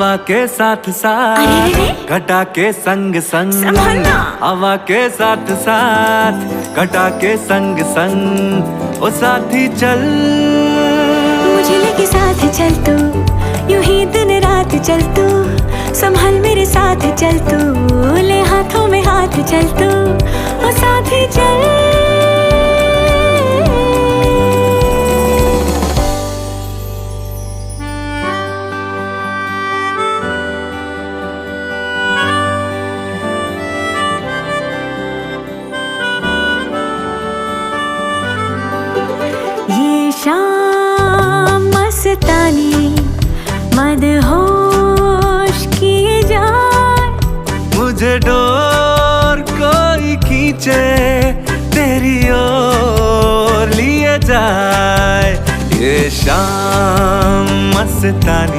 हवा के साथ साथ घटा के संग संग, संभालना। हवा के साथ साथ घटा के संग संग, ओ साथी चल मुझे लेके साथ चल तू, यूं ही दिन रात चल तू, संभल मेरे साथ चल तू, ले हाथों में हाथ चल तू, ओ साथी चल। ये शाम मस्तानी मदहोश किए जाए, मुझे डोर कोई खींचे तेरी ओर लिए जाए। ये शाम मस्तानी